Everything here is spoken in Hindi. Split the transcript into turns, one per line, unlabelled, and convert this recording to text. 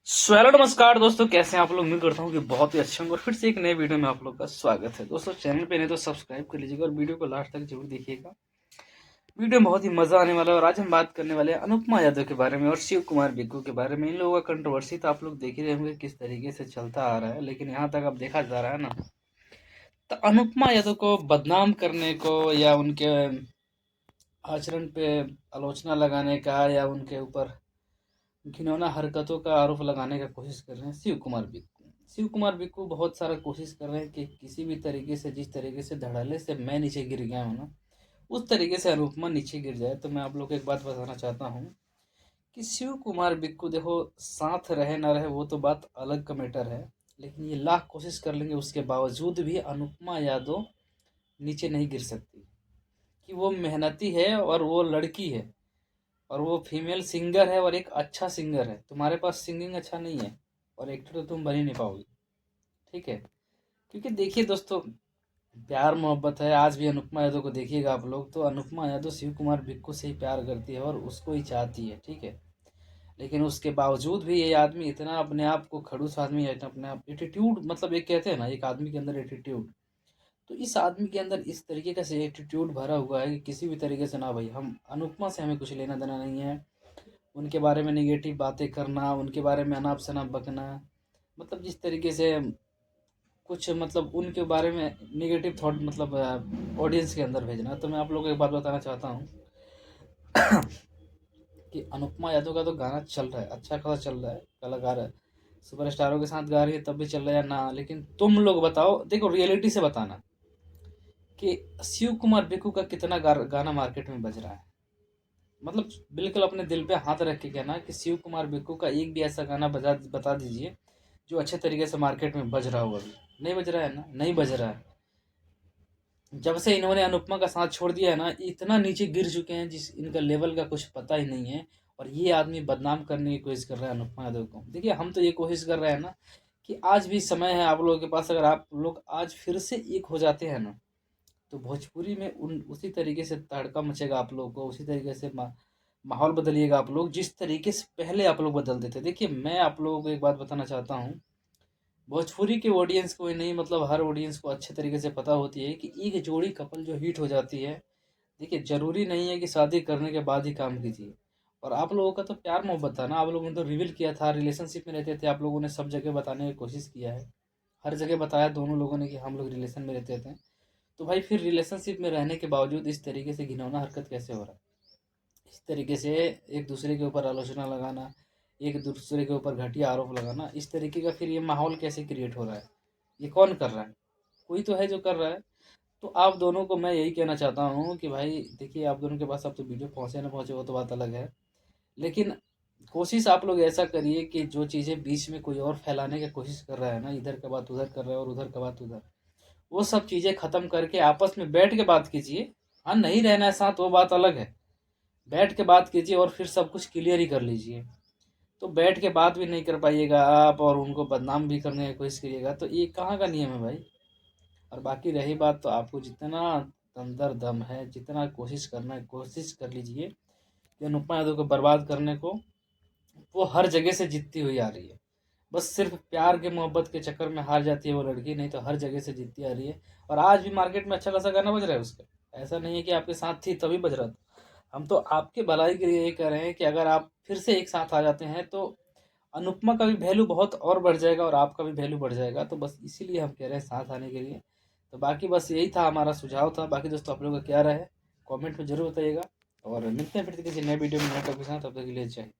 हेलो नमस्कार दोस्तों, कैसे हैं आप लोग। उम्मीद करता हूँ कि बहुत ही अच्छे होंगे और फिर से एक नए वीडियो में आप लोग का स्वागत है। दोस्तों चैनल पे नहीं तो सब्सक्राइब कर लीजिएगा और वीडियो को लास्ट तक जरूर देखिएगा। वीडियो में बहुत ही मजा आने वाला है और आज हम बात करने वाले हैं अनुपमा यादव के बारे में और शिव कुमार बिक्कू के बारे में। इन लोगों का कंट्रोवर्सी तो आप लोग देख ही रहे होंगे किस तरीके से चलता आ रहा है, लेकिन यहाँ तक अब देखा जा रहा है ना, तो अनुपमा यादव को बदनाम करने को या उनके आचरण पे आलोचना लगाने का या उनके ऊपर घिनौना हरकतों का आरोप लगाने का कोशिश कर रहे हैं शिव कुमार बिक्कू। शिव कुमार बिक्कू बहुत सारा कोशिश कर रहे हैं कि किसी भी तरीके से, जिस तरीके से धड़ल्ले से मैं नीचे गिर गया हूँ ना, उस तरीके से अनुपमा नीचे गिर जाए। तो मैं आप लोग को एक बात बताना चाहता हूँ कि शिव कुमार बिक्कू देखो, साथ रहे ना रहे वो तो बात अलग का मैटर है, लेकिन ये लाख कोशिश कर लेंगे उसके बावजूद भी अनुपमा यादव नीचे नहीं गिर सकती। कि वो मेहनती है और वो लड़की है और वो फीमेल सिंगर है और एक अच्छा सिंगर है। तुम्हारे पास सिंगिंग अच्छा नहीं है और एक्टर तो तुम बन ही नहीं पाओगे, ठीक है। क्योंकि देखिए दोस्तों, प्यार मोहब्बत है। आज भी अनुपमा यादव को देखिएगा आप लोग, तो अनुपमा यादव शिव कुमार बिक्कू से ही प्यार करती है और उसको ही चाहती है, ठीक है। लेकिन उसके बावजूद भी ये आदमी इतना अपने आप को, खड़ूस आदमी है, अपने आप एटीट्यूड, मतलब एक कहते हैं ना, एक आदमी के अंदर एटीट्यूड, तो इस आदमी के अंदर इस तरीके का से एटीट्यूड भरा हुआ है कि किसी भी तरीके से ना भाई, हम अनुपमा से हमें कुछ लेना देना नहीं है। उनके बारे में नेगेटिव बातें करना, उनके बारे में अनाप शनाप बकना, मतलब जिस तरीके से कुछ, मतलब उनके बारे में नेगेटिव थॉट, मतलब ऑडियंस के अंदर भेजना। तो मैं आप लोगों को एक बात बताना चाहता हूँ कि अनुपमा यादव का तो गाना चल रहा है, अच्छा खासा चल रहा है, कलाकार है, सुपरस्टारों के साथ गा रही है, तब भी चल रहा है ना। लेकिन तुम लोग बताओ, देखो रियलिटी से बताना कि शिव कुमार बिक्कू का कितना गाना मार्केट में बज रहा है। मतलब बिल्कुल अपने दिल पे हाथ रख के कहना कि शिव कुमार बिक्कू का एक भी ऐसा गाना बता दीजिए जो अच्छे तरीके से मार्केट में बज रहा हो। अभी नहीं बज रहा है ना, नहीं बज रहा है। जब से इन्होंने अनुपमा का साथ छोड़ दिया है ना, इतना नीचे गिर चुके हैं जिस इनका लेवल का कुछ पता ही नहीं है। और ये आदमी बदनाम करने की कोशिश कर रहा है अनुपमा यादव को। देखिए हम तो ये कोशिश कर रहे हैं ना कि आज भी समय है आप लोगों के पास, अगर आप लोग आज फिर से एक हो जाते हैं ना, तो भोजपुरी में उन उसी तरीके से तड़का मचेगा आप लोगों को, उसी तरीके से माहौल बदलिएगा आप लोग जिस तरीके से पहले आप लोग बदलते थे। देखिए मैं आप लोगों को एक बात बताना चाहता हूँ, भोजपुरी के ऑडियंस को ही नहीं, मतलब हर ऑडियंस को अच्छे तरीके से पता होती है कि एक जोड़ी कपल जो हिट हो जाती है, देखिए जरूरी नहीं है कि शादी करने के बाद ही काम कीजिए। और आप लोगों का तो प्यार मोहब्बत था ना, आप लोगों ने तो रिवील किया था, रिलेशनशिप में रहते थे, आप लोगों ने सब जगह बताने की कोशिश किया है, हर जगह बताया दोनों लोगों ने कि हम लोग रिलेशन में रहते थे। तो भाई फिर रिलेशनशिप में रहने के बावजूद इस तरीके से घिनौना हरकत कैसे हो रहा है। इस तरीके से एक दूसरे के ऊपर आलोचना लगाना, एक दूसरे के ऊपर घटिया आरोप लगाना, इस तरीके का फिर ये माहौल कैसे क्रिएट हो रहा है, ये कौन कर रहा है। कोई तो है जो कर रहा है। तो आप दोनों को मैं यही कहना चाहता हूँ कि भाई देखिए, आप दोनों के पास अब तो वीडियो पहुँचे ना पहुँचे वो तो बात अलग है, लेकिन कोशिश आप लोग ऐसा करिए कि जो चीज़ें बीच में कोई और फैलाने की कोशिश कर रहा है ना, इधर का बात उधर कर रहा है और उधर का बात उधर, वो सब चीज़ें खत्म करके आपस में बैठ के बात कीजिए। हाँ, नहीं रहना है साथ वो बात अलग है, बैठ के बात कीजिए और फिर सब कुछ क्लियर ही कर लीजिए। तो बैठ के बात भी नहीं कर पाइएगा आप और उनको बदनाम भी करने की कोशिश करिएगा, तो ये कहाँ का नियम है भाई। और बाकी रही बात, तो आपको जितना अंदर दम है, जितना कोशिश करना है कोशिश कर लीजिए कि अनुपमा यादव को बर्बाद करने को। वो हर जगह से जीतती हुई आ रही है, बस सिर्फ प्यार के मोहब्बत के चक्कर में हार जाती है वो लड़की, नहीं तो हर जगह से जीतती आ रही है। और आज भी मार्केट में अच्छा खासा गाना बज रहा है उसका। ऐसा नहीं है कि आपके साथ थी तभी बज रहा था। हम तो आपके भलाई के लिए ये कह रहे हैं कि अगर आप फिर से एक साथ आ जाते हैं तो अनुपमा का भी वैल्यू बहुत और बढ़ जाएगा और आपका भी वैल्यू बढ़ जाएगा। तो बस इसीलिए हम कह रहे हैं साथ आने के लिए। तो बाकी बस यही था, हमारा सुझाव था। बाकी दोस्तों आप लोगों का क्या राय है, कमेंट में जरूर बताइएगा। और मिलते हैं फिर किसी नए वीडियो में नए टॉपिक के साथ, तब तक के लिए जय हिंद।